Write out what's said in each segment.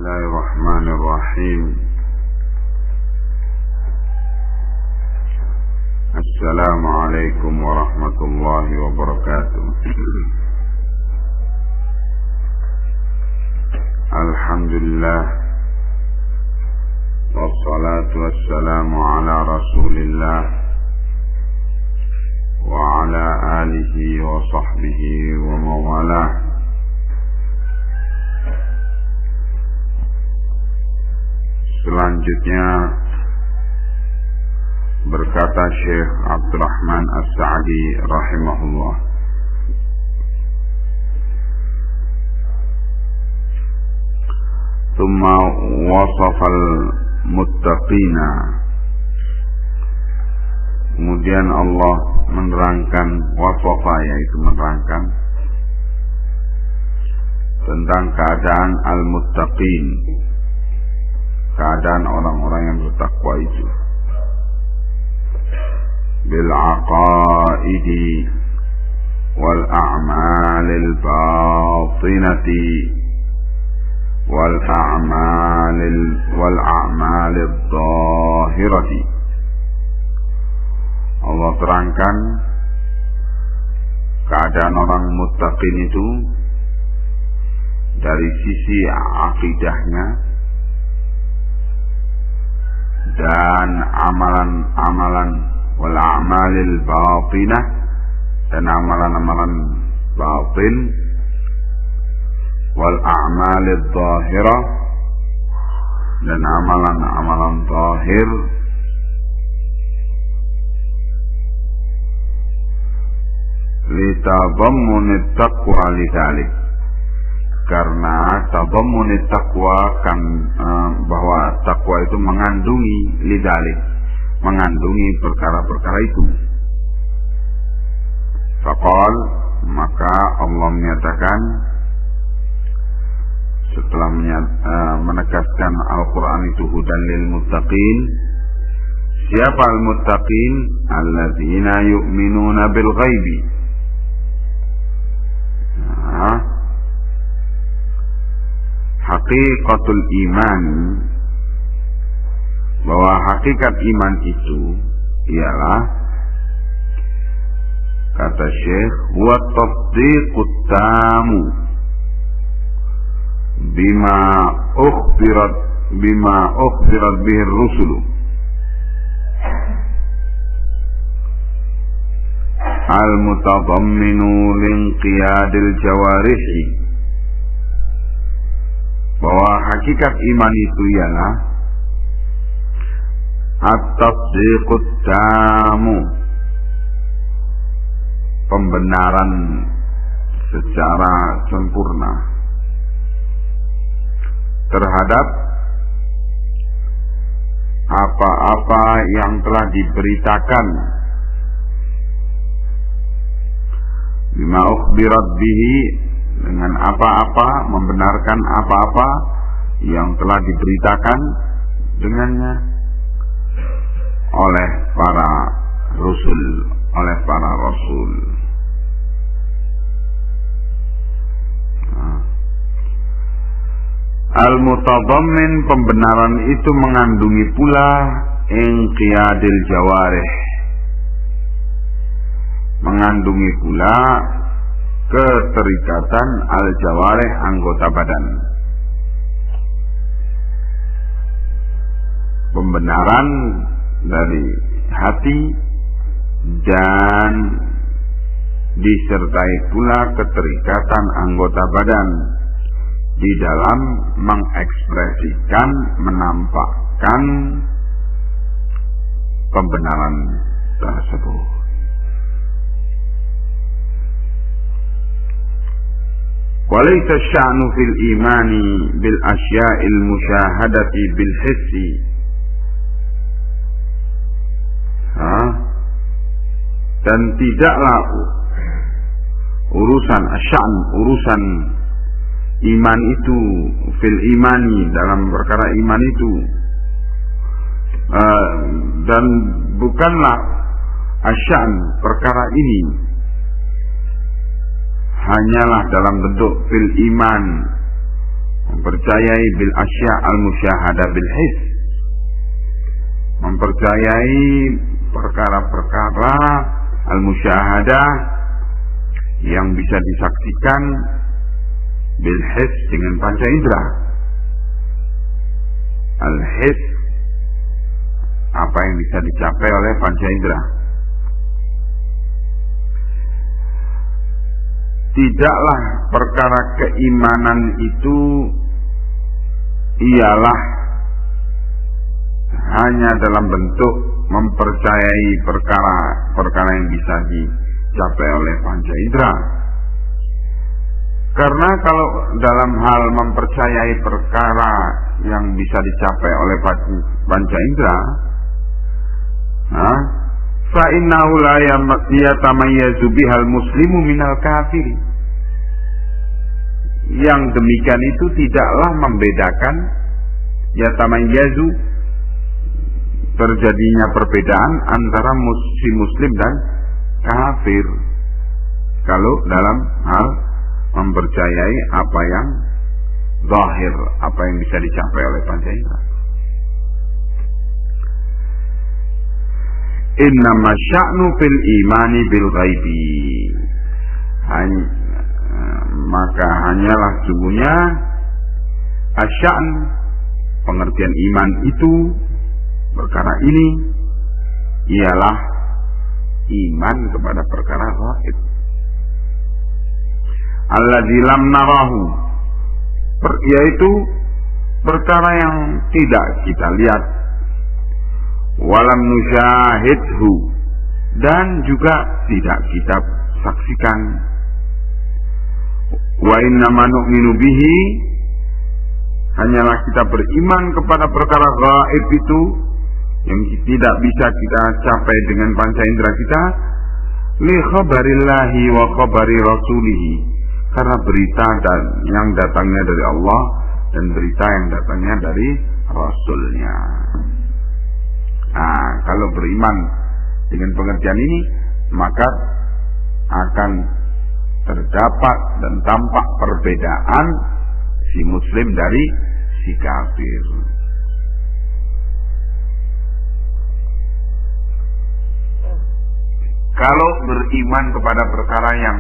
الله الرحمن الرحيم. السلام عليكم ورحمة الله وبركاته. الحمد لله والصلاة والسلام على رسول الله وعلى آله وصحبه وموالاه. Selanjutnya berkata Syekh Abdurrahman As-Sa'di rahimahullah, "Tsumma wasafal muttaqina." Kemudian Allah menerangkan wasafa, yaitu menerangkan tentang keadaan al-muttaqin, keadaan orang-orang yang bertakwa itu, bil aqaidi wal a'malil batinati wal a'malil zahirati. Allah terangkan keadaan orang muttaqin itu dari sisi akidahnya dan amalan-amalan wal a'malil batinah, dan amalan-amalan batin, wal a'malil zahirah, dan amalan-amalan zahir, litadammunit taqwa lidzalik, karena tadammunit taqwa kan bahwa takwa itu mengandungi lidzalik, mengandungi perkara-perkara itu. Faqal, maka Allah menyatakan setelah menegaskan Al-Quran itu hudan lil muttaqin. Siapa al-muttaqin? Alladzina yu'minuna bil ghaibi. Haqiqatul iman, bahwa hakikat iman itu ialah, kata Syekh, huwa tasdiqut tamu bima ukhbirat bihi ar-rusul al-mutadamminu linqiyadil jawarihi, bahwa hakikat iman itu ialah at-tasdiqut tamu, pembenaran secara sempurna terhadap apa-apa yang telah diberitakan, bima ukhbirat bihi, dengan apa-apa, membenarkan apa-apa yang telah diberitakan dengannya oleh para rasul, Al-mutadammin, pembenaran itu mengandungi pula inqiyadil jawarih, mengandungi pula keterikatan al-jawarih, anggota badan. Pembenaran dari hati dan disertai pula keterikatan anggota badan di dalam mengekspresikan, menampakkan pembenaran tersebut. Walaysa sya'nu fil imani bil asya'il musyahadati bil hissi. Dan tidaklah urusan asyan, urusan iman itu, fil imani, dalam perkara iman itu, dan bukanlah asyan, perkara ini hanyalah dalam bentuk fil iman, mempercayai bil asya al musyahadah bil his, mempercayai perkara-perkara al musyahadah yang bisa disaksikan bil his dengan panca indera. Al his, apa yang bisa dicapai oleh panca indera. Tidaklah perkara keimanan itu ialah hanya dalam bentuk mempercayai perkara-perkara yang bisa dicapai oleh panca indera. Karena kalau dalam hal mempercayai perkara yang bisa dicapai oleh panca indera, fa innahu la yatamayyazu bihal muslimu minal kafir. Yang demikian itu tidaklah membedakan, yatamayyazu, terjadinya perbedaan antara muslim dan kafir kalau dalam hal mempercayai apa yang zahir, apa yang bisa dicapai oleh panca indera. Innama sya'nu fil imani bil ghaibi. Maka hanyalah sungguhnya asya'n, pengertian iman itu, perkara ini ialah iman kepada perkara ghaib. Alladzi lam narahu, yaitu perkara yang tidak kita lihat, walam nusyahidhu, dan juga tidak kita saksikan. Wa innama nu'minu bihi, hanyalah kita beriman kepada perkara gaib itu yang tidak bisa kita capai dengan panca indera kita, li khabarillahi wa khabari rasulihi, karena berita yang datangnya dari Allah dan berita yang datangnya dari Rasulnya. Nah, kalau beriman dengan pengertian ini, maka akan terdapat dan tampak perbedaan si muslim dari si kafir. Kalau beriman kepada perkara yang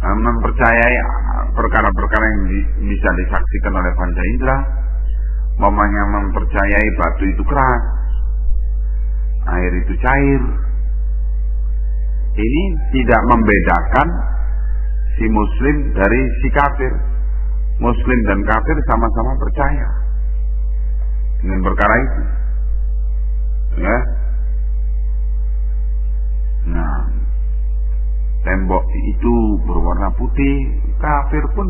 mempercayai perkara-perkara yang bisa disaksikan oleh panca indera, umpamanya mempercayai batu itu keras, air itu cair, ini tidak membedakan si muslim dari si kafir. Muslim dan kafir sama-sama percaya dengan perkara itu, ya. Nah, tembok itu berwarna putih, kafir pun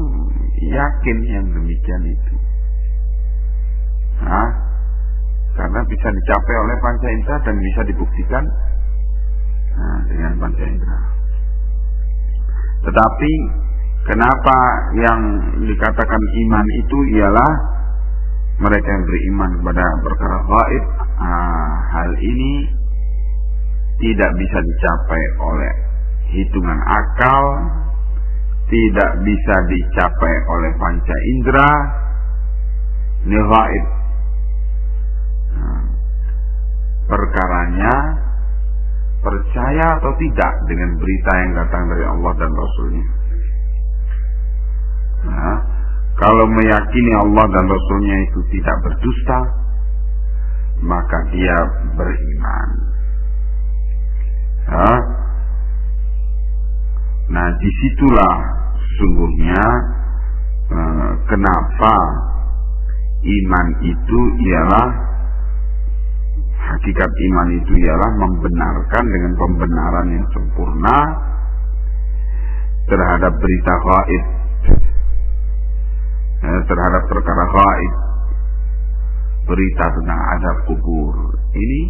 yakin yang demikian itu. Nah, karena bisa dicapai oleh panca indera dan bisa dibuktikan dengan panca indera. Tetapi kenapa yang dikatakan iman itu ialah mereka yang beriman kepada perkara gaib? Hal ini tidak bisa dicapai oleh hitungan akal, tidak bisa dicapai oleh panca indera, ini gaib. Perkaranya percaya atau tidak dengan berita yang datang dari Allah dan Rasulnya. Nah, kalau meyakini Allah dan Rasulnya itu tidak berdusta, maka dia beriman. Nah, disitulah sesungguhnya kenapa iman itu ialah, hakikat iman itu ialah membenarkan dengan pembenaran yang sempurna terhadap berita gaib, terhadap perkara gaib, berita tentang azab kubur. Ini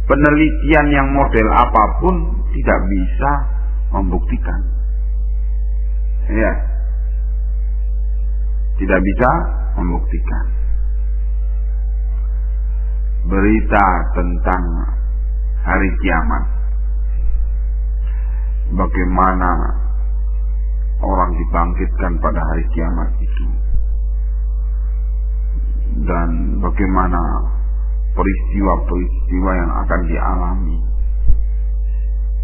penelitian yang model apapun tidak bisa membuktikan, ya, tidak bisa membuktikan. Berita tentang hari kiamat, bagaimana orang dibangkitkan pada hari kiamat itu, dan bagaimana peristiwa-peristiwa yang akan dialami.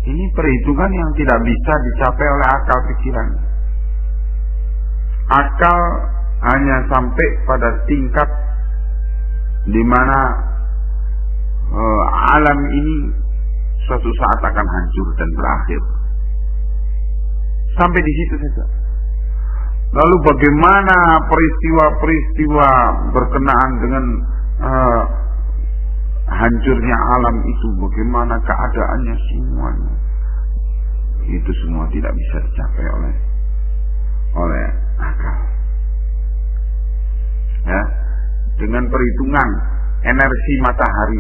Ini perhitungan yang tidak bisa dicapai oleh akal pikiran. Akal hanya sampai pada tingkat di mana alam ini suatu saat akan hancur dan berakhir. Sampai di situ saja. Lalu bagaimana peristiwa-peristiwa berkenaan dengan hancurnya alam itu, bagaimana keadaannya semuanya, itu semua tidak bisa dicapai oleh akal. Ya, dengan perhitungan energi matahari,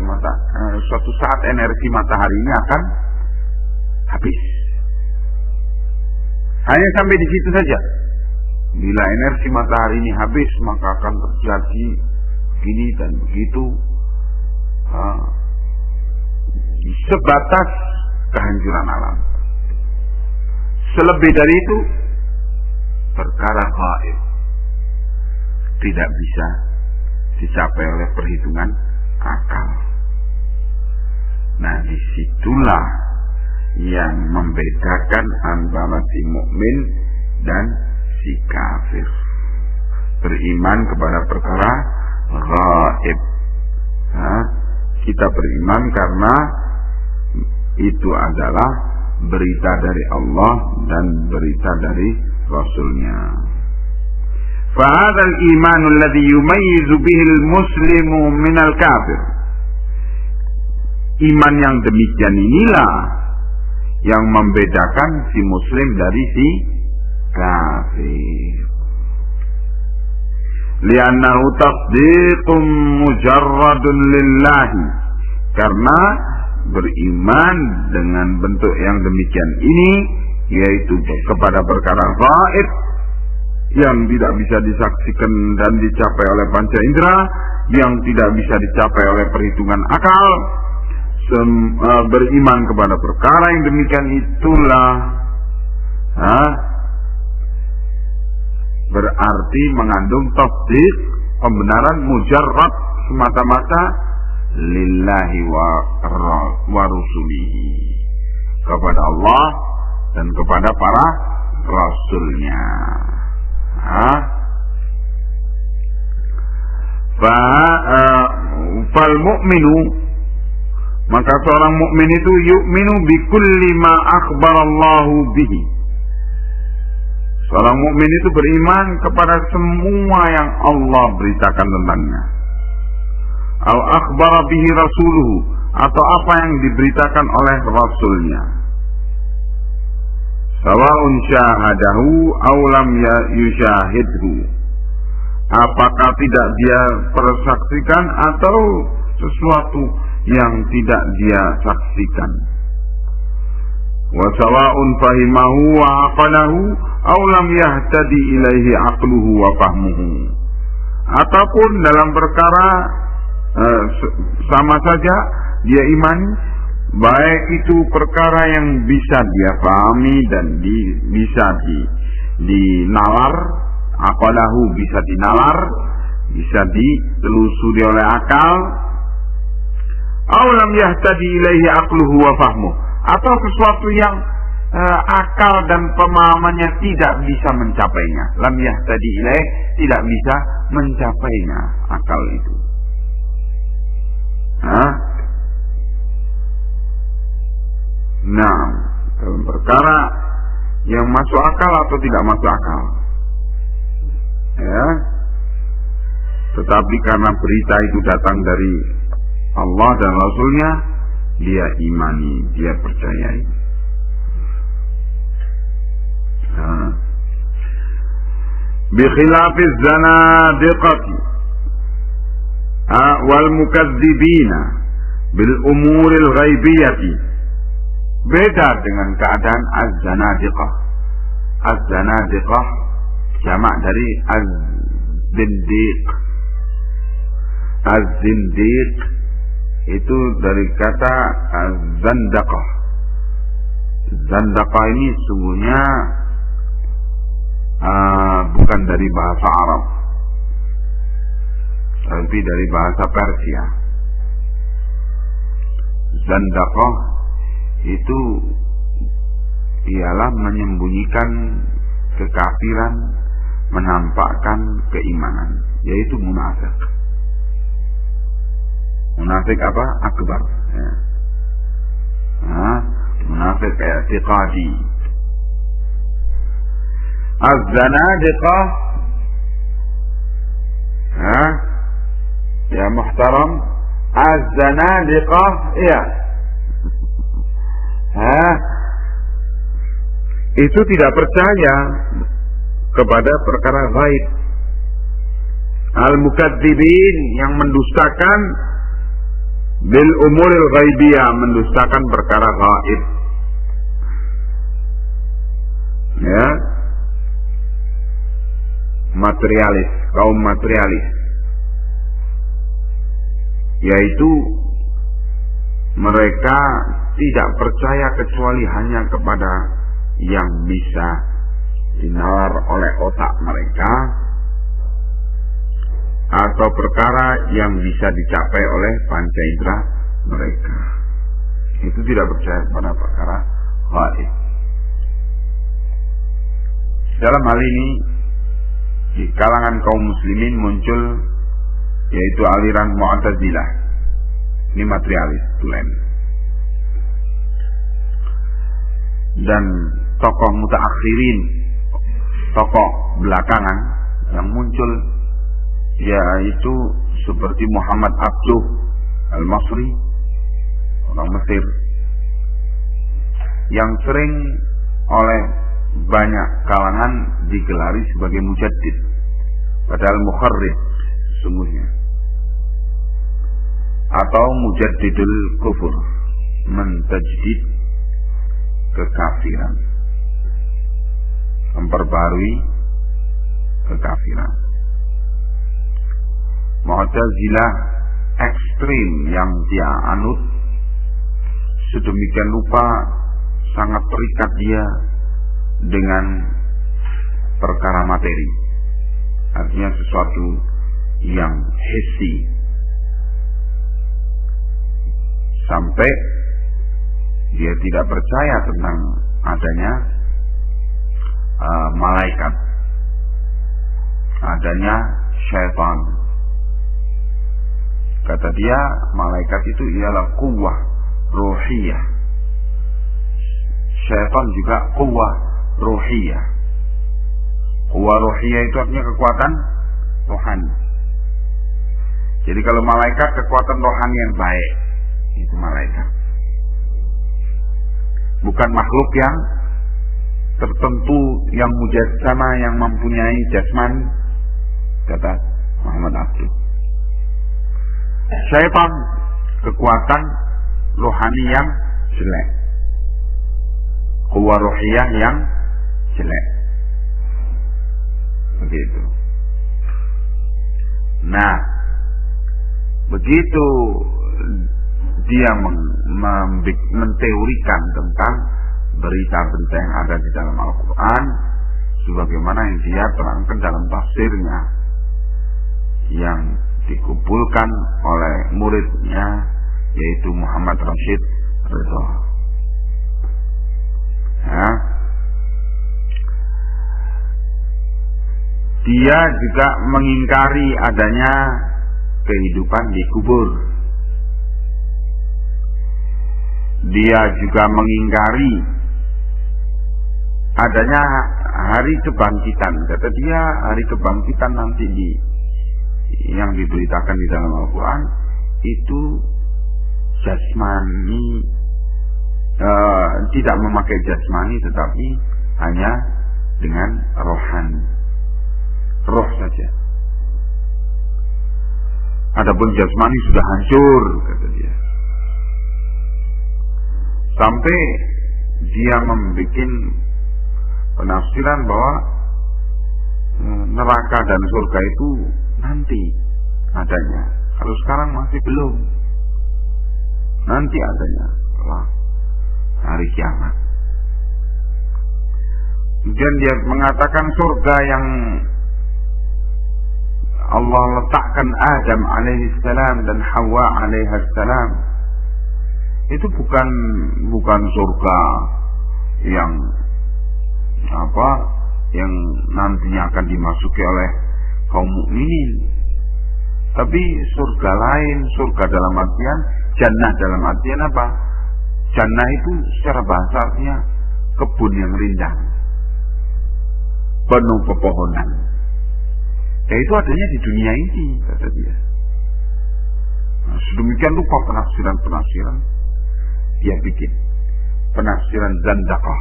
suatu saat energi matahari ini akan habis. Hanya sampai di situ saja. Bila energi matahari ini habis, maka akan terjadi begini dan begitu. Sebatas kehancuran alam. Selebih dari itu, perkara gaib tidak bisa dicapai oleh perhitungan akal. Nah, disitulah yang membedakan antara si mukmin dan si kafir. Beriman kepada perkara gaib. Kita beriman karena itu adalah berita dari Allah dan berita dari Rasulnya. Fahadha al-iman alladhi yumayyizu bihi al-muslimu min al-kafir. Iman yang demikian inilah yang membedakan si muslim dari si kafir. Li'annahu tasdiqun mujarradun lillahi. Karena beriman dengan bentuk yang demikian ini, yaitu kepada perkara gaib yang tidak bisa disaksikan dan dicapai oleh panca indera, yang tidak bisa dicapai oleh perhitungan akal. Beriman kepada perkara yang demikian itulah berarti mengandung tasdiq, pembenaran mujarrad semata-mata lillahi wa rusulihi, kepada Allah dan kepada para rasulnya. Fal mu'minu, maka seorang mukmin itu yu'minu bi kulli ma akhbarallahu bihi. Seorang mukmin itu beriman kepada semua yang Allah beritakan tentangnya. Al akhbara bihi rasuluhu, atau apa yang diberitakan oleh rasulnya. Sawa'un syahadahu aw lam yusyahidhu. Apakah tidak dia persaksikan atau sesuatu yang tidak dia saksikan. Wa sawa'un fahimahu wa aqalahu aw lam yahtadi ilaihi aqluhu wa fahmuhu. Ataupun dalam perkara sama saja dia imani, baik itu perkara yang bisa dia pahami dan bisa dinalar, aqalahu bisa dinalar, bisa ditelusuri oleh akal, aw lam yahtadi ilaihi aqluhu wa fahmuhu, atau sesuatu yang akal dan pemahamannya tidak bisa mencapainya. Lam yahtadi ilaih, tidak bisa mencapainya akal itu. Nah, dalam perkara yang masuk akal atau tidak masuk akal, ya, tetapi karena berita itu datang dari Allah dan Rasulnya, dia imani, dia percayai. Bikhilafiz zanadiqati wal mukadzibina bil umuril ghaibiyati. Beda dengan keadaan az-zanadiqah. Az-zanadiqah jamak dari az-zindiq. Az-zindiq itu dari kata az-zandaqah. Zandaqah ini sungguhnya bukan dari bahasa Arab. berarti dari bahasa Persia. Zandaqah itu ialah menyembunyikan kekafiran, menampakkan keimanan, yaitu munafik. Munafik apa? Akbar. Ya. Munafik i'tiqadi. Az-zanadiqah, ya muhtaram, az-zanadiqah, ya. Itu tidak percaya kepada perkara gaib. Al-mukadzibin, yang mendustakan bil umuril ghaibiyah, mendustakan perkara gaib. Ya, materialis, kaum materialis, yaitu mereka tidak percaya kecuali hanya kepada yang bisa dinalar oleh otak mereka, atau perkara yang bisa dicapai oleh panca indera mereka. Itu tidak percaya pada perkara gaib. Dalam hal ini di kalangan kaum muslimin muncul yaitu aliran Mu'tazilah. Ini materialis, tulen. Dan tokoh mutaakhirin, tokoh belakangan yang muncul yaitu seperti Muhammad Abduh Al-Masri, orang Mesir, yang sering oleh banyak kalangan digelari sebagai mujaddid, padahal mukharrib sesungguhnya, atau mujaddidul kufur, mentajdid kekafiran, memperbarui kekafiran. Mu'tazilah ekstrim yang dia anut, sedemikian rupa sangat terikat dia dengan perkara materi, artinya sesuatu yang hissi, sampai dia tidak percaya tentang adanya malaikat, adanya syaitan. Kata dia, malaikat itu ialah quwwah ruhiyah, syaitan juga quwwah ruhiyah. Quwwah ruhiyah itu artinya kekuatan rohani. Jadi kalau malaikat kekuatan rohani yang baik, itu malaikat. Bukan makhluk yang tertentu, yang mujassama, yang mempunyai jasmani, kata Muhammad Abduh. Syaitan kekuatan rohani yang jelek, quwwah ruhiyah yang jelek. Begitu. Nah, begitu dia menteorikan tentang berita-berita yang ada di dalam Al-Quran, sebagaimana yang dia terangkan dalam tafsirnya yang dikumpulkan oleh muridnya, yaitu Muhammad Rashid Ridha. Ya. Dia juga mengingkari adanya kehidupan di kubur. Dia juga mengingkari adanya hari kebangkitan. Kata dia, hari kebangkitan nanti yang diberitakan di dalam Al-Quran itu jasmani, tidak memakai jasmani, tetapi hanya dengan rohani, roh saja. Adapun jasmani sudah hancur, kata dia. Sampai dia membuat penafsiran bahwa neraka dan surga itu nanti adanya. Kalau sekarang masih belum. Nanti adanya setelah hari kiamat. Kemudian dia mengatakan surga yang Allah letakkan Adam alaihissalam dan Hawa alaihissalam, itu bukan surga yang yang nantinya akan dimasuki oleh kaum mukminin, tapi surga lain, surga dalam artian jannah, dalam artian apa? Jannah itu secara bahasa artinya kebun yang rindang, penuh pepohonan. Ya itu adanya di dunia ini, kata dia. Nah, sedemikian lupa penafsiran dia bikin penafsiran zandaqah,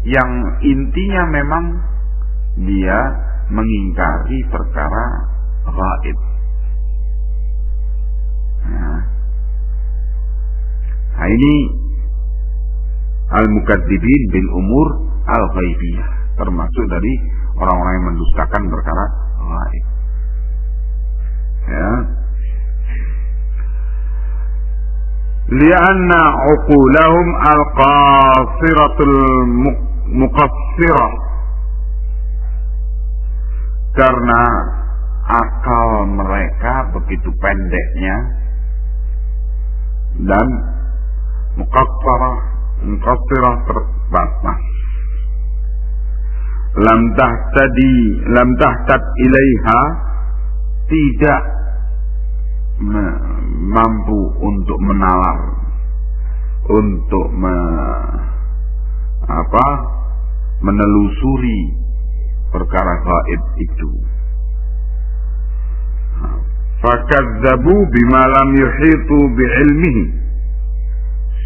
yang intinya memang dia mengingkari perkara gaib. Nah ini al-mukadzibin bil umur al-ghaibiyah, termasuk dari orang-orang yang mendustakan perkara gaib. Ya. Lianna uqulahum al-qasiratul muqassirah, karena akal mereka begitu pendeknya dan muqassirah terbatas. Lam tahtad ilaiha, tidak mampu untuk menalar, untuk menelusuri perkara gaib itu. Fakadzabu bima lam yuhitu bi'ilmihi,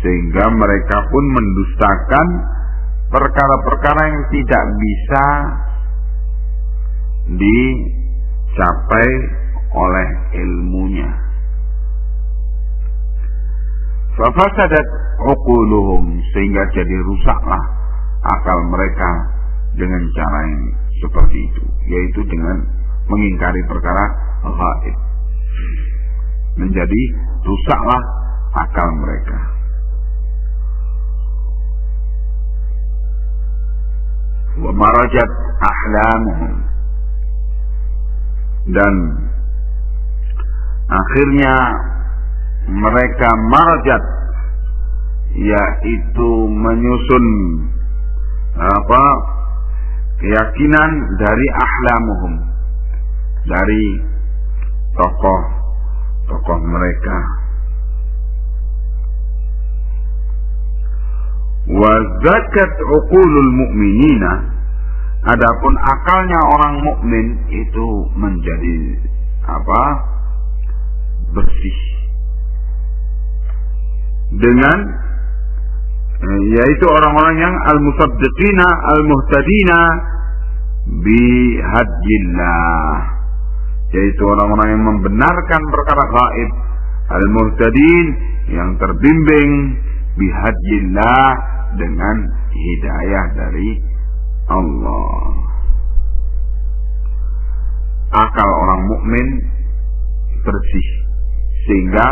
sehingga mereka pun mendustakan perkara-perkara yang tidak bisa dicapai oleh ilmunya. Fafasadat uquluhum, sehingga jadi rusaklah akal mereka dengan cara yang seperti itu, yaitu dengan mengingkari perkara gaib. Menjadi rusaklah akal mereka. Wa marajat ahlamuhum, dan akhirnya mereka marajat, yaitu menyusun keyakinan dari ahlamuhum, dari tokoh mereka. Wa zakat uqulul mu'minina, adapun akalnya orang mukmin itu menjadi bersih dengan yaitu orang-orang yang al-musaddiqina al-muhtadina bihadillah, yaitu orang-orang yang membenarkan perkara gaib, al-muhtadin yang terbimbing bihadillah dengan hidayah dari Allah. Akal orang mukmin bersih sehingga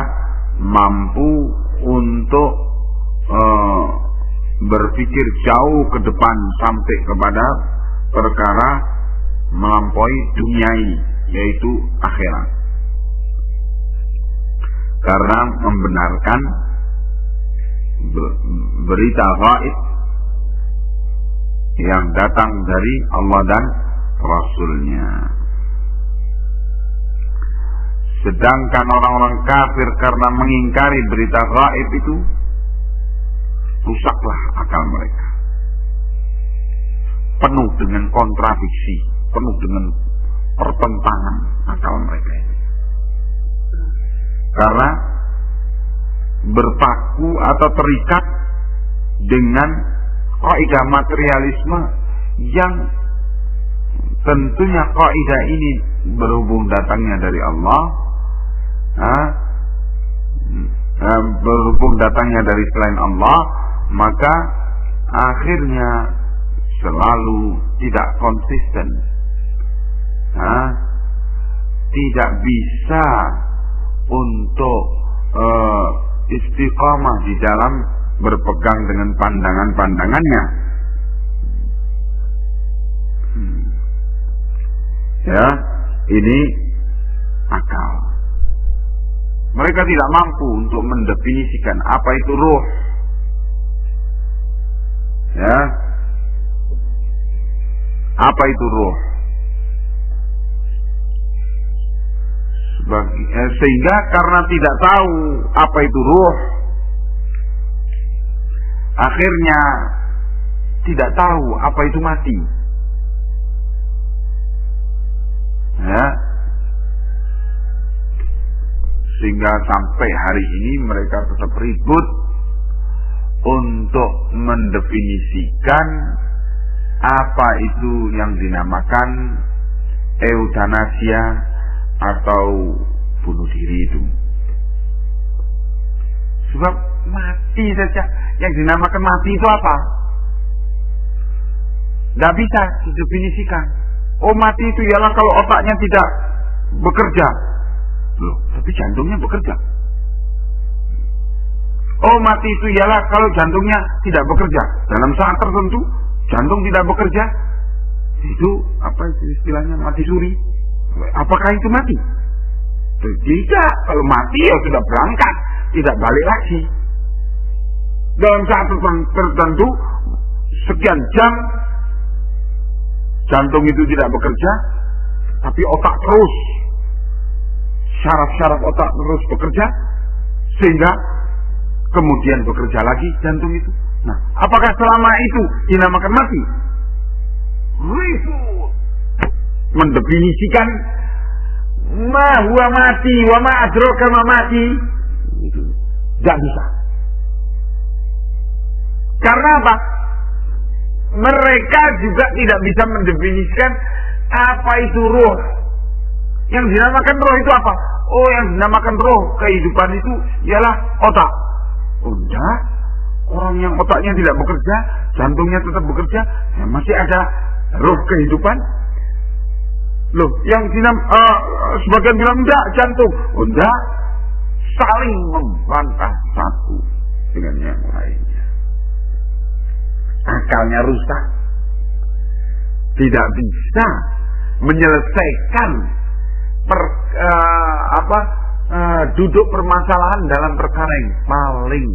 mampu untuk berpikir jauh ke depan sampai kepada perkara melampaui duniai, yaitu akhirat, karena membenarkan berita gaib yang datang dari Allah dan Rasulnya. Sedangkan orang-orang kafir karena mengingkari berita gaib itu, rusaklah akal mereka, penuh dengan kontradiksi, penuh dengan pertentangan akal mereka ini. Karena berpaku atau terikat dengan kaidah materialisme yang tentunya kaidah ini berhubung datangnya dari Allah, berhubung datangnya dari selain Allah, maka akhirnya selalu tidak konsisten, tidak bisa untuk istiqamah di dalam berpegang dengan pandangan-pandangannya. Ya, ini akal. Mereka tidak mampu untuk mendefinisikan apa itu ruh. Ya, apa itu ruh? Sehingga karena tidak tahu apa itu ruh, akhirnya tidak tahu apa itu mati. Ya, sehingga sampai hari ini mereka tetap ribut untuk mendefinisikan apa itu yang dinamakan eutanasia atau bunuh diri itu. Sebab mati saja, yang dinamakan mati itu apa? Tidak bisa didefinisikan. Oh, mati itu ialah kalau otaknya tidak bekerja. Loh, tapi jantungnya bekerja. Oh, mati itu ialah kalau jantungnya tidak bekerja. Dalam saat tertentu jantung tidak bekerja. Itu apa istilahnya, mati suri. Apakah itu mati? Tidak. Kalau mati ya sudah berangkat, tidak balik lagi. Dalam saat tertentu sekian jam jantung itu tidak bekerja, tapi otak terus, syaraf-syaraf otak terus bekerja, sehingga kemudian bekerja lagi jantung itu. Nah, apakah selama itu dinamakan mati? Ribut mendefinisikan ma huwa mati wa ma adraka ma mati, itu tidak bisa. Karena apa? Mereka juga tidak bisa mendefinisikan apa itu ruh. Yang dinamakan roh itu apa? Oh, yang dinamakan roh kehidupan itu ialah otak. Oh, enggak. Orang yang otaknya tidak bekerja, jantungnya tetap bekerja, ya masih ada roh kehidupan. Loh, yang sebagian bilang enggak, jantung. Oh, enggak. Saling membantah satu dengan yang lainnya. Akalnya rusak. Tidak bisa menyelesaikan duduk permasalahan dalam perkara yang paling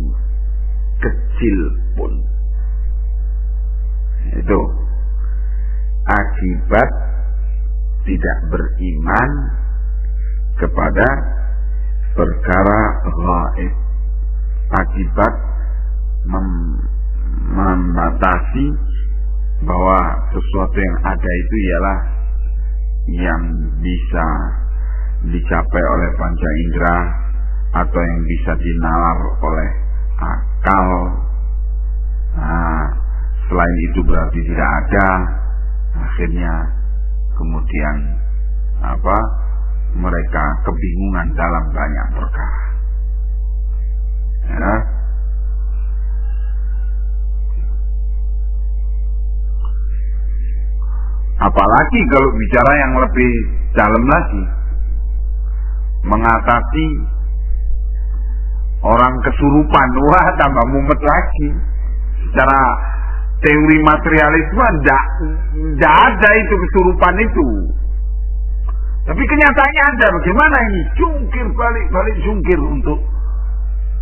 kecil pun. Itu akibat tidak beriman kepada perkara gaib, akibat membatasi bahwa sesuatu yang ada itu ialah yang bisa dicapai oleh panca indera atau yang bisa dinalar oleh akal. Nah, selain itu berarti tidak ada. Akhirnya kemudian mereka kebingungan dalam banyak perkara. Ya. Apalagi kalau bicara yang lebih dalam lagi, mengatasi orang kesurupan, wah tambah mumet lagi. Secara teori materialisme tidak ada itu kesurupan itu. Tapi kenyataannya ada. Bagaimana ini? Jungkir balik jungkir untuk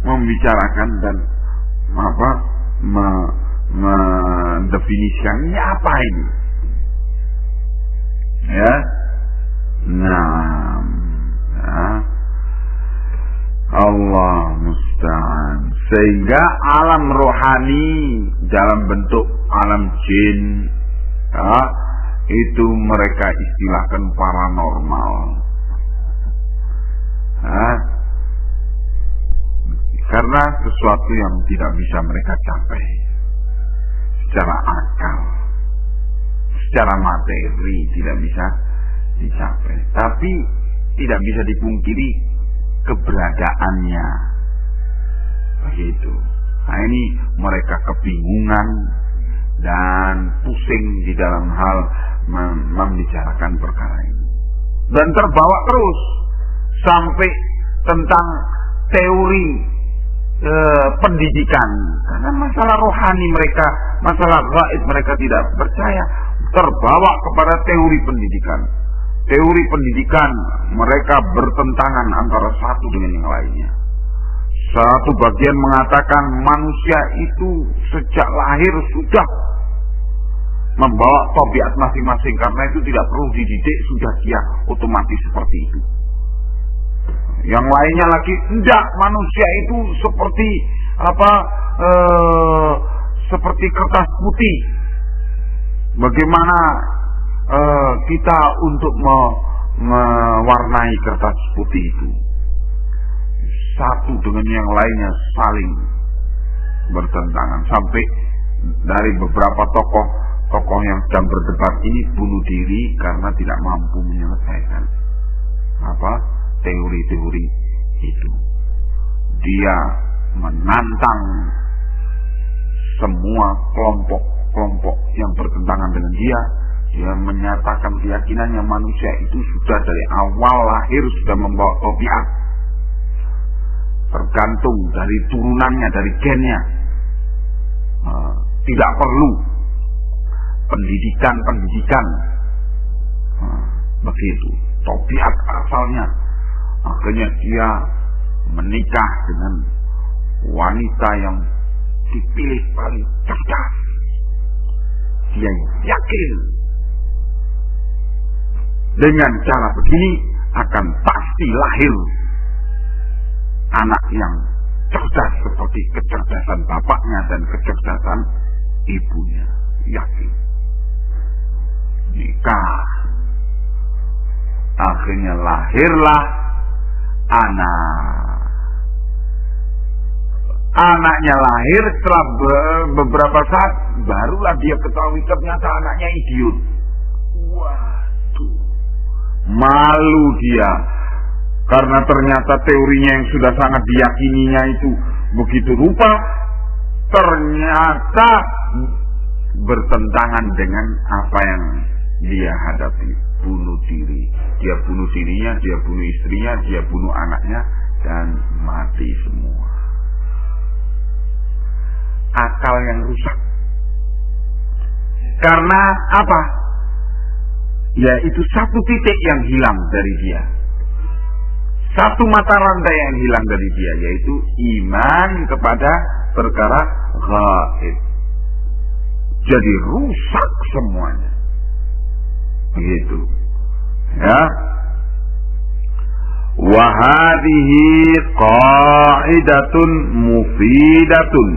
membicarakan dan mendefinisikan ini apa ini. Ya, nah, Allah musta'an. Sehingga alam rohani dalam bentuk alam jin, itu mereka istilahkan paranormal. Karena sesuatu yang tidak bisa mereka capai secara akal, secara materi tidak bisa dicapai. Tapi tidak bisa dipungkiri keberadaannya. Begitu. Nah, ini mereka kebingungan dan pusing di dalam hal membicarakan perkara ini. Dan terbawa terus sampai tentang teori pendidikan. Karena masalah rohani mereka, masalah gaib mereka tidak percaya, terbawa kepada teori pendidikan. teori pendidikan mereka bertentangan antara satu dengan yang lainnya. Satu bagian mengatakan manusia itu sejak lahir sudah membawa tabiat masing-masing, karena itu tidak perlu dididik, sudah dia otomatis seperti itu. Yang lainnya lagi, enggak, manusia itu seperti seperti kertas putih. Bagaimana kita untuk mewarnai kertas putih itu? Satu dengan yang lainnya saling bertentangan, sampai dari beberapa tokoh yang sedang berdebat ini bunuh diri karena tidak mampu menyelesaikan teori-teori itu. Dia menantang semua kelompok yang bertentangan dengan dia. Dia menyatakan keyakinannya manusia itu sudah dari awal lahir sudah membawa tabiat, tergantung dari turunannya, dari gennya. Tidak perlu pendidikan, begitu. Tabiat asalnya. Akhirnya dia menikah dengan wanita yang dipilih paling cerdas. Dia yakin dengan cara begini akan pasti lahir anak yang cerdas seperti kecerdasan bapaknya dan kecerdasan ibunya. Yakin. Nikah. Akhirnya lahirlah anak. Anaknya lahir, setelah beberapa saat barulah dia ketahui ternyata anaknya idiot. Waduh, malu dia karena ternyata teorinya yang sudah sangat diyakininya itu begitu rupa, ternyata bertentangan dengan apa yang dia hadapi. Bunuh diri. Dia bunuh dirinya, dia bunuh istrinya, dia bunuh anaknya, dan mati semua. Akal yang rusak. Karena apa? Yaitu satu titik yang hilang dari dia. Satu mata rantai yang hilang dari dia, yaitu iman kepada perkara gaib. Jadi rusak semuanya. Begitu. Ya. Wa hadhihi qa'idatun mufidatun.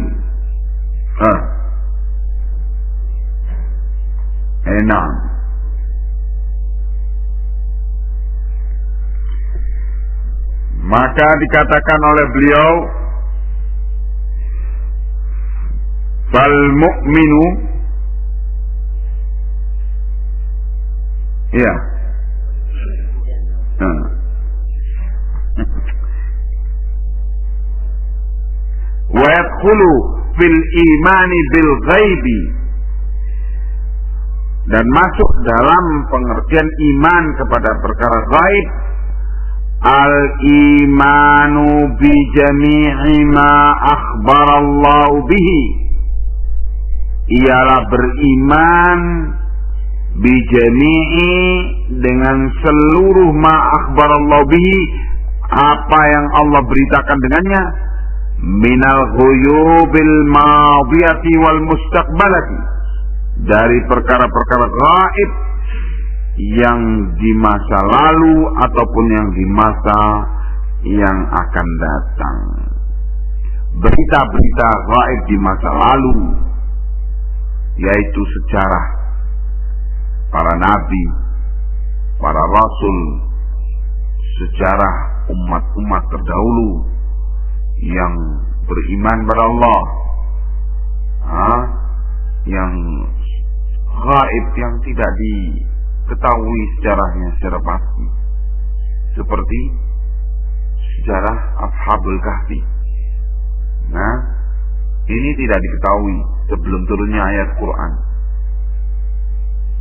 Enak. Maka dikatakan oleh beliau, fal mu'minu, ya, wa yadkhulu fil imani bil ghaibi, dan masuk dalam pengertian iman kepada perkara gaib, al imanu bi jami'i ma akhbarallahu bihi, ialah beriman bi jami'i dengan seluruh ma akhbarallahu bihi, apa yang Allah beritakan dengannya, minal ghuyubil madiyati wal mustaqbalati, dari perkara-perkara gaib yang di masa lalu ataupun yang di masa yang akan datang. Berita-berita gaib di masa lalu, yaitu sejarah para nabi, para rasul, sejarah umat-umat terdahulu yang beriman kepada Allah, yang gaib, yang tidak diketahui sejarahnya secara pasti, seperti sejarah Ashabul Kahfi. Nah, ini tidak diketahui sebelum turunnya ayat Quran,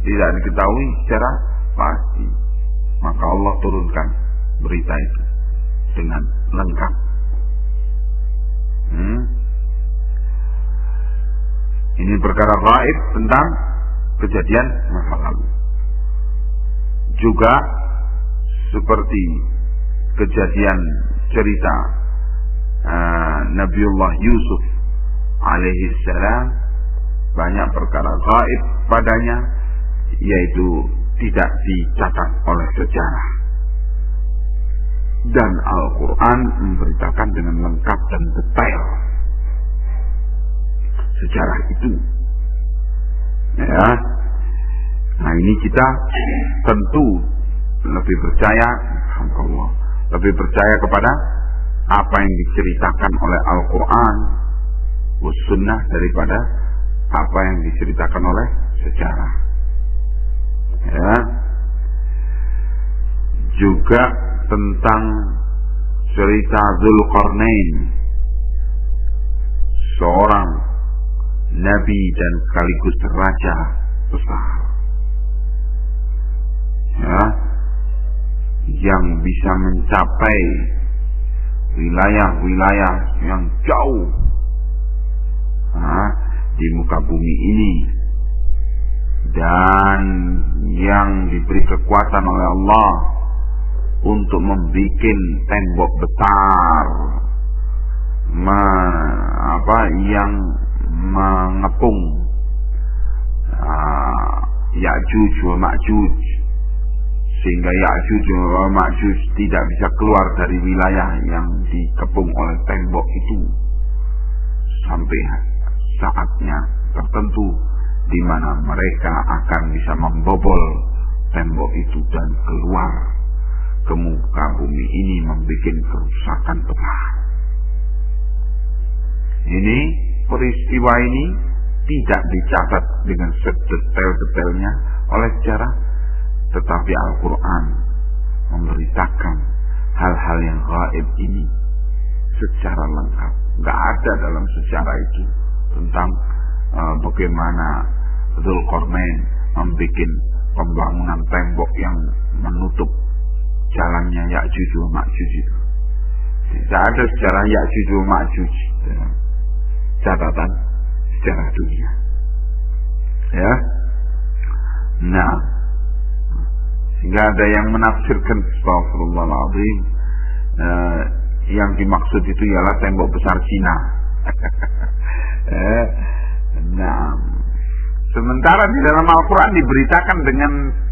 tidak diketahui secara pasti, maka Allah turunkan berita itu dengan lengkap. Ini perkara gaib tentang kejadian masa lalu. Juga seperti kejadian cerita Nabiullah Yusuf alaihi salam, banyak perkara gaib padanya yaitu tidak dicatat oleh sejarah. Dan Al-Quran memberitakan dengan lengkap dan detail sejarah itu. Ya. Nah, ini kita tentu lebih percaya, alhamdulillah, lebih percaya kepada apa yang diceritakan oleh Al-Quran was sunnah daripada apa yang diceritakan oleh sejarah. Ya. Juga tentang cerita Dzulqarnain, seorang nabi dan sekaligus raja besar, ya, yang bisa mencapai wilayah-wilayah yang jauh di muka bumi ini, dan yang diberi kekuatan oleh Allah untuk membuat tembok besar yang mengepung Ya'juj wa Ma'juj, sehingga Ya'juj wa Ma'juj tidak bisa keluar dari wilayah yang dikepung oleh tembok itu sampai saatnya tertentu di mana mereka akan bisa membobol tembok itu dan keluar ke muka bumi ini membuat kerusakan besar. Ini peristiwa ini tidak dicatat dengan sedetail-detailnya oleh sejarah, tetapi Al-Quran memberitakan hal-hal yang gaib ini secara lengkap. Gak ada dalam sejarah itu tentang bagaimana Dzulqarnain membuat pembangunan tembok yang menutup jalannya Ya'juj wa Ma'juj itu. Tidak ada sejarah Ya'juj wa Ma'juj dalam catatan sejarah dunia. Ya. Nah, sehingga ada yang menafsirkan, astagfirullahaladzim, yang dimaksud itu ialah tembok besar Cina. Nah, sementara di dalam Al-Quran diberitakan dengan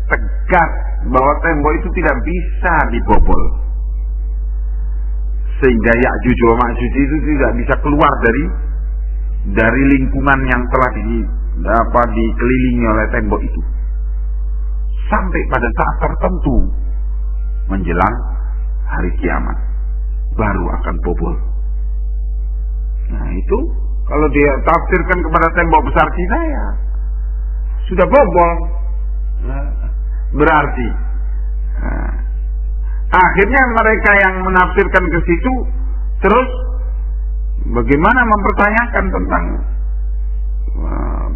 tegas bahwa tembok itu tidak bisa dibobol, sehingga Ya'juj wa Ma'juj itu tidak bisa keluar dari lingkungan yang telah dikelilingi oleh tembok itu sampai pada saat tertentu menjelang hari kiamat baru akan bobol. Nah, itu kalau dia tafsirkan kepada tembok besar Cina, ya sudah bobol. Berarti akhirnya mereka yang menafsirkan ke situ terus bagaimana mempertanyakan tentang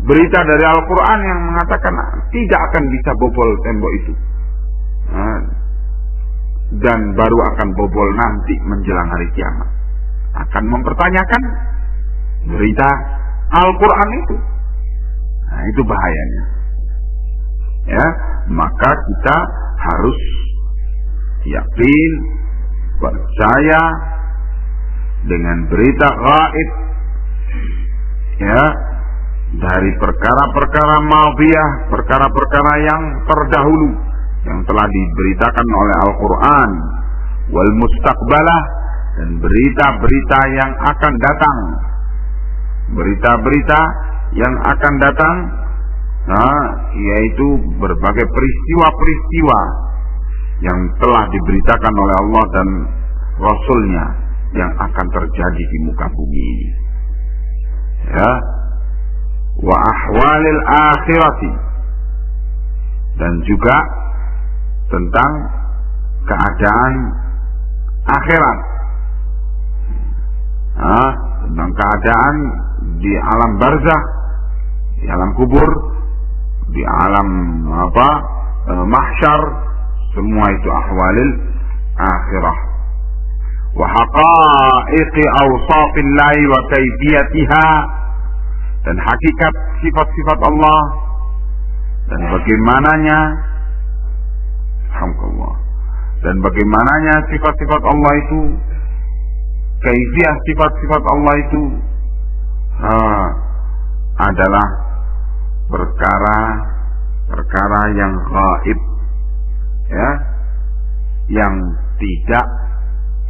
berita dari Al-Quran yang mengatakan tidak akan bisa bobol tembok itu, dan baru akan bobol nanti menjelang hari kiamat. Akan mempertanyakan berita Al-Quran itu. Nah, itu bahayanya. Ya, maka kita harus yakin, percaya dengan berita gaib, ya, dari perkara-perkara madhiyah, perkara-perkara yang terdahulu yang telah diberitakan oleh Al-Quran, wal mustaqbalah, dan berita-berita yang akan datang, berita-berita yang akan datang, yaitu berbagai peristiwa-peristiwa yang telah diberitakan oleh Allah dan Rasulnya yang akan terjadi di muka bumi ini. Ya, wa ahwalil akhirati, dan juga tentang keadaan akhirat, tentang keadaan di alam barzakh, di alam kubur, di alam mahsyar, semua itu ahwalil akhirah. Wa haqa'iqi awsafillahi wa kaifiyatiha, dan hakikat sifat-sifat Allah dan bagaimananya, alhamdulillah, Dan bagaimananya sifat-sifat Allah itu, kaifiyah sifat-sifat Allah itu adalah perkara yang gaib, ya, yang tidak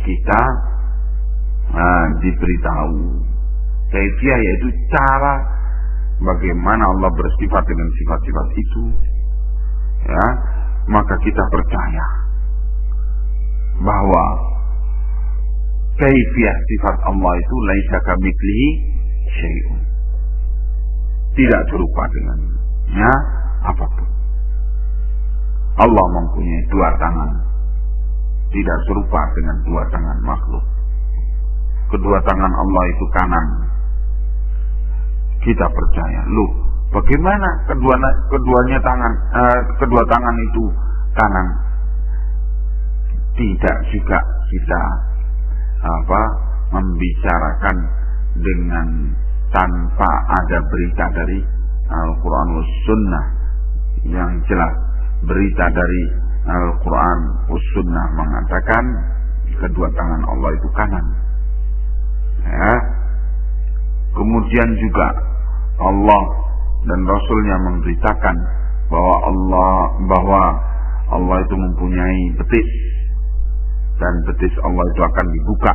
kita diberitahu. Kaifiyah yaitu cara bagaimana Allah bersifat dengan sifat-sifat itu, ya, maka kita percaya bahwa kaifiyah sifat Allah itu laisa kamitslihi syai'un, tidak serupa dengannya apapun. Allah mempunyai dua tangan, tidak serupa dengan dua tangan makhluk. Kedua tangan Allah itu kanan. Kita percaya, bagaimana kedua tangan itu kanan? Tidak juga kita membicarakan dengan tanpa ada berita dari Al-Quran was Sunnah yang jelas. Berita dari Al-Quran was Sunnah mengatakan kedua tangan Allah itu kanan, ya. Kemudian juga Allah dan Rasulnya memberitakan bahwa Allah itu mempunyai betis, dan betis Allah itu akan dibuka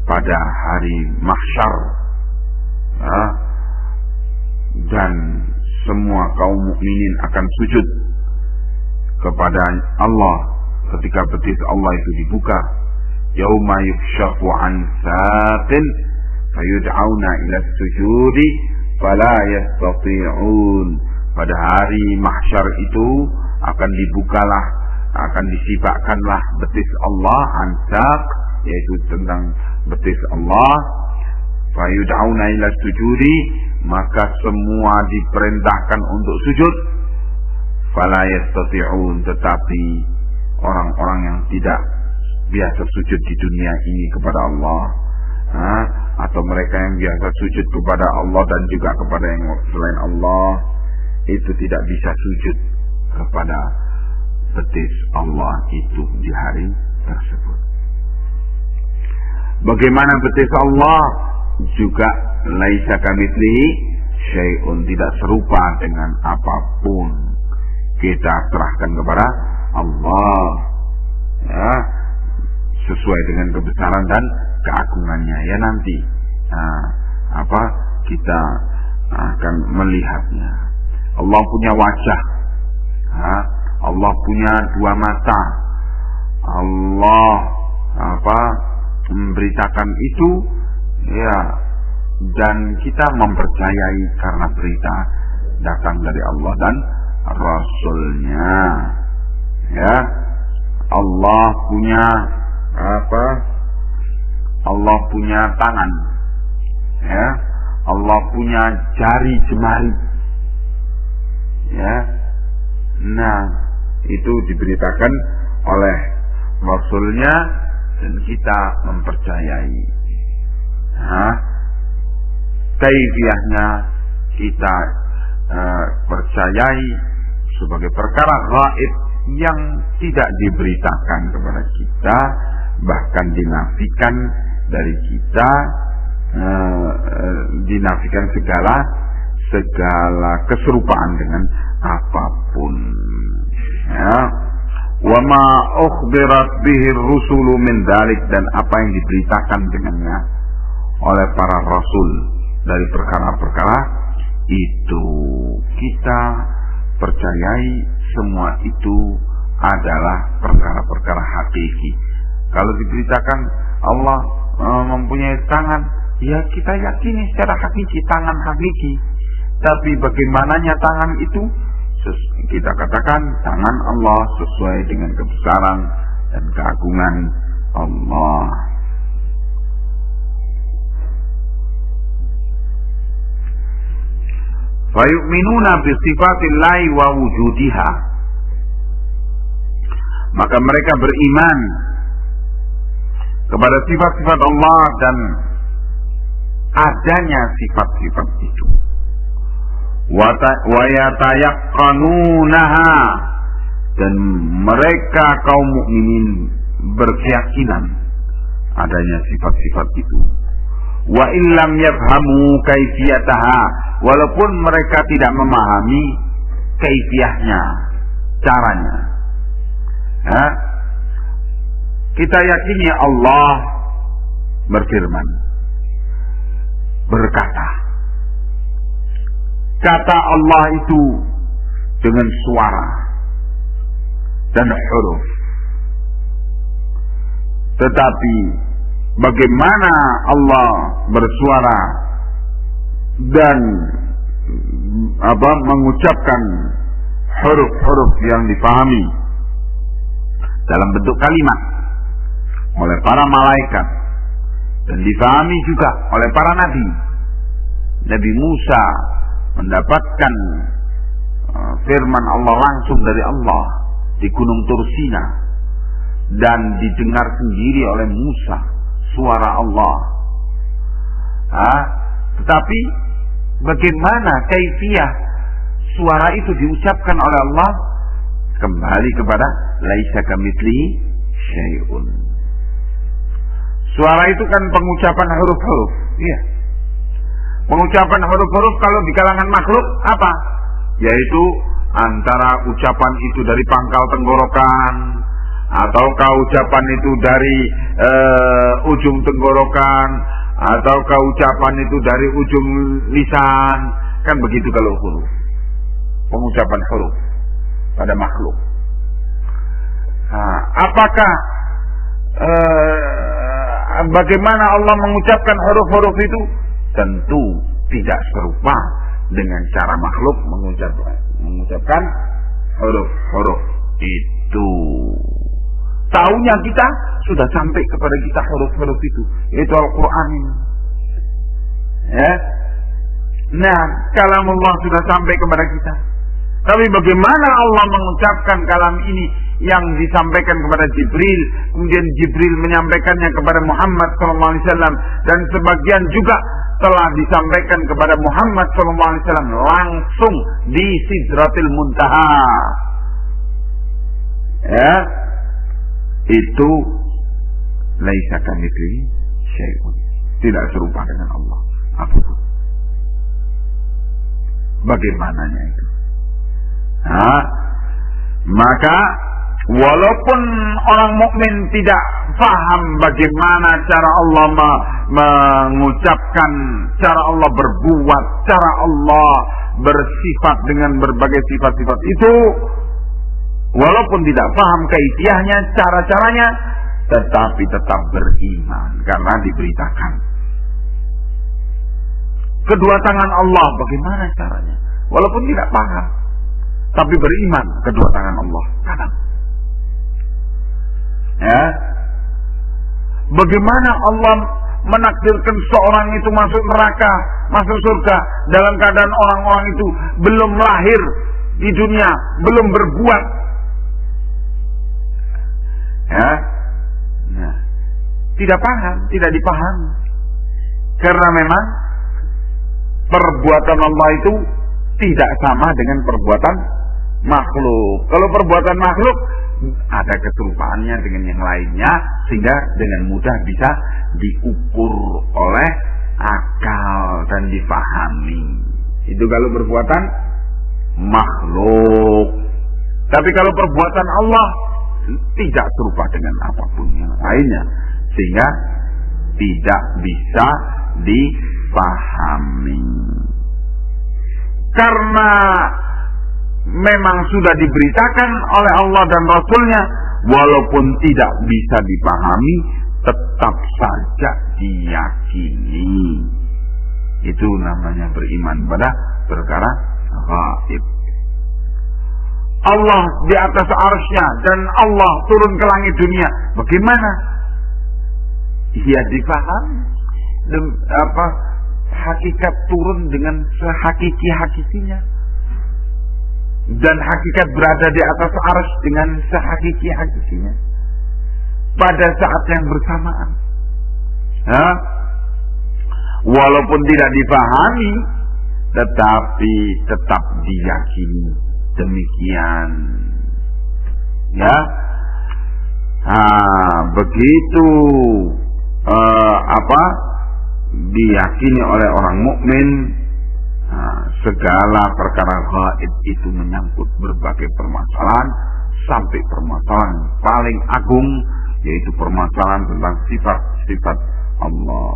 pada hari mahsyar, ya, dan semua kaum mukminin akan sujud kepada Allah ketika betis Allah itu dibuka. Yauma yukshafu an saqin fayud'auna ila sujudi fala yastati'un. Pada hari mahsyar itu akan dibukalah, akan disibakkanlah betis Allah, ansaq yaitu tentang betis Allah. Fayud'auna ila sujudi, maka semua diperintahkan untuk sujud. Fala yastati'un, tetapi orang-orang yang tidak biasa sujud di dunia ini kepada Allah, atau mereka yang biasa sujud kepada Allah dan juga kepada yang selain Allah, itu tidak bisa sujud kepada betis Allah itu di hari tersebut. Bagaimana betis Allah juga laisa kamitslihi syai'un, tidak serupa dengan apapun. Kita serahkan kepada Allah, ya, sesuai dengan kebesaran dan keagungannya. Ya, nanti kita akan melihatnya. Allah punya wajah, Allah punya dua mata. Allah memberitakan itu, ya, dan kita mempercayai karena berita datang dari Allah dan Rasulnya, ya. Allah punya Allah punya tangan, ya. Allah punya jari jemari, ya. Nah, itu diberitakan oleh Rasulnya dan kita mempercayai. Kaifiyahnya kita percayai sebagai perkara gaib yang tidak diberitakan kepada kita, bahkan dinafikan dari kita, dinafikan segala keserupaan dengan apapun, ya. Wa ma ukhbirat bihi rusulu min dalik, dan apa yang diberitakan dengannya oleh para rasul dari perkara-perkara itu, kita percayai semua itu adalah perkara-perkara hakiki. Kalau diberitakan Allah mempunyai tangan, ya kita yakini secara hakiki tangan hakiki. Tapi bagaimananya tangan itu, kita katakan tangan Allah sesuai dengan kebesaran dan keagungan Allah. Fayu'minuna bisifatillahi wa wujudiha, maka mereka beriman kepada sifat-sifat Allah dan adanya sifat-sifat itu. Wa yatayaqqanunaha, dan mereka kaum mukminin berkeyakinan adanya sifat-sifat itu. Wa illam yafhamu kaifiyataha, walaupun mereka tidak memahami kaifiyahnya, caranya. Kita yakini Allah berfirman, berkata. Kata Allah itu dengan suara dan huruf. Tetapi bagaimana Allah bersuara dan mengucapkan huruf-huruf yang dipahami dalam bentuk kalimat oleh para malaikat dan dipahami juga oleh para nabi. Nabi Musa mendapatkan firman Allah langsung dari Allah di Gunung Tursina, dan didengar sendiri oleh Musa suara Allah. Tetapi bagaimana kaifiyah suara itu diucapkan oleh Allah? Kembali kepada laisa kamitslihi syai'un. Suara itu kan pengucapan huruf-huruf, iya. Pengucapan huruf-huruf kalau di kalangan makhluk apa? Yaitu antara ucapan itu dari pangkal tenggorokan, ataukah ucapan itu dari ujung tenggorokan, ataukah ucapan itu dari ujung lisan. Kan begitu kalau huruf, pengucapan huruf pada makhluk. Apakah bagaimana Allah mengucapkan huruf-huruf itu? Tentu tidak serupa dengan cara makhluk mengucapkan huruf-huruf itu. Tahunya kita sudah sampai kepada kita huruf-huruf itu, yaitu Al-Quran ini. Ya. Nah, kalam Allah sudah sampai kepada kita. Tapi bagaimana Allah mengucapkan kalam ini yang disampaikan kepada Jibril, kemudian Jibril menyampaikannya kepada Muhammad SAW, dan sebagian juga telah disampaikan kepada Muhammad SAW langsung di Sidratil Muntaha. Ya, itu laisa kamitslihi syai'un, tidak serupa dengan Allah apapun. Bagaimananya itu? Maka walaupun orang mukmin tidak paham bagaimana cara Allah mengucapkan, cara Allah berbuat, cara Allah bersifat dengan berbagai sifat-sifat itu, walaupun tidak paham kaifiyahnya, cara-caranya, tetapi tetap beriman karena diberitakan. Kedua tangan Allah bagaimana caranya? Walaupun tidak paham, tapi beriman kedua tangan Allah kanan. Ya, bagaimana Allah menakdirkan seorang itu masuk neraka, masuk surga dalam keadaan orang-orang itu belum lahir di dunia, belum berbuat. Ya, nah, tidak paham, tidak dipahami, karena memang perbuatan Allah itu tidak sama dengan perbuatan makhluk. Kalau perbuatan makhluk ada keserupaannya dengan yang lainnya, sehingga dengan mudah bisa diukur oleh akal dan dipahami. Itu kalau perbuatan makhluk. Tapi kalau perbuatan Allah tidak serupa dengan apapun yang lainnya, sehingga tidak bisa dipahami. Karena memang sudah diberitakan oleh Allah dan Rasulnya, walaupun tidak bisa dipahami, tetap saja diyakini. Itu namanya beriman pada perkara gaib. Allah di atas arsy-Nya dan Allah turun ke langit dunia. Bagaimana? Ya dipahami. Hakikat turun dengan sehakiki-hakikinya, dan hakikat berada di atas arsy dengan sehakiki-hakikinya pada saat yang bersamaan. Walaupun tidak dipahami, tetapi tetap diyakini. Demikian. Ya, begitu diyakini oleh orang mukmin, segala perkara gaib itu menyangkut berbagai permasalahan sampai permasalahan paling agung, yaitu permasalahan tentang sifat-sifat Allah.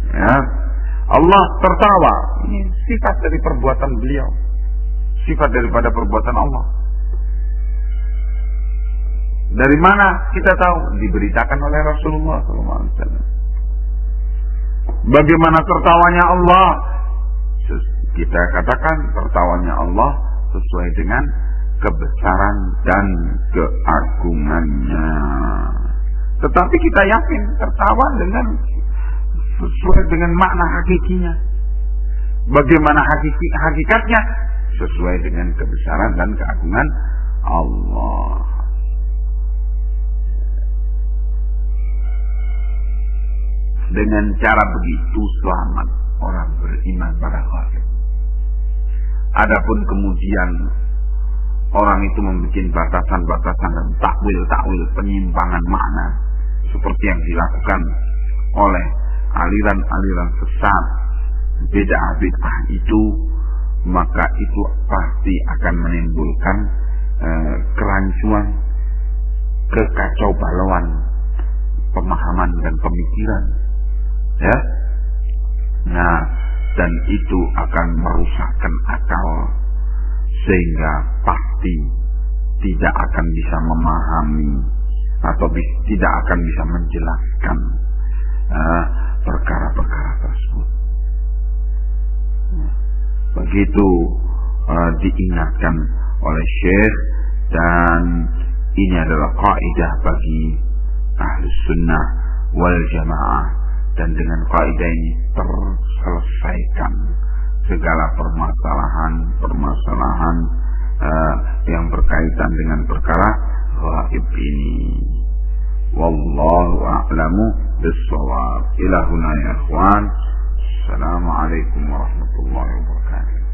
Ya, Allah tertawa. Ini sifat dari perbuatan beliau, sifat daripada perbuatan Allah. Dari mana kita tahu? Diberitakan oleh Rasulullah SAW. Bagaimana tertawanya Allah? Kita katakan tertawanya Allah sesuai dengan kebesaran dan keagungannya. Tetapi kita yakin tertawa dengan sesuai dengan makna hakikinya. Bagaimana hakikatnya? Sesuai dengan kebesaran dan keagungan Allah. Dengan cara begitu selamat orang beriman pada gaib. Adapun kemudian orang itu membuat batasan-batasan dan takwil-takwil penyimpangan makna seperti yang dilakukan oleh aliran-aliran sesat bid'ah itu, maka itu pasti akan menimbulkan kerancuan, kekacau balauan pemahaman dan pemikiran. Ya, nah, dan itu akan merusakkan akal sehingga pasti tidak akan bisa memahami atau tidak akan bisa menjelaskan perkara-perkara tersebut. Begitu diingatkan oleh Syekh, dan ini adalah kaidah bagi Ahlus Sunnah wal Jamaah. Dan dengan kaidah ini terselesaikan segala permasalahan yang berkaitan dengan perkara gaib ini. Wallahu a'lamu bis-shawab. Ila huna ya ikhwan. Assalamualaikum warahmatullahi wabarakatuh.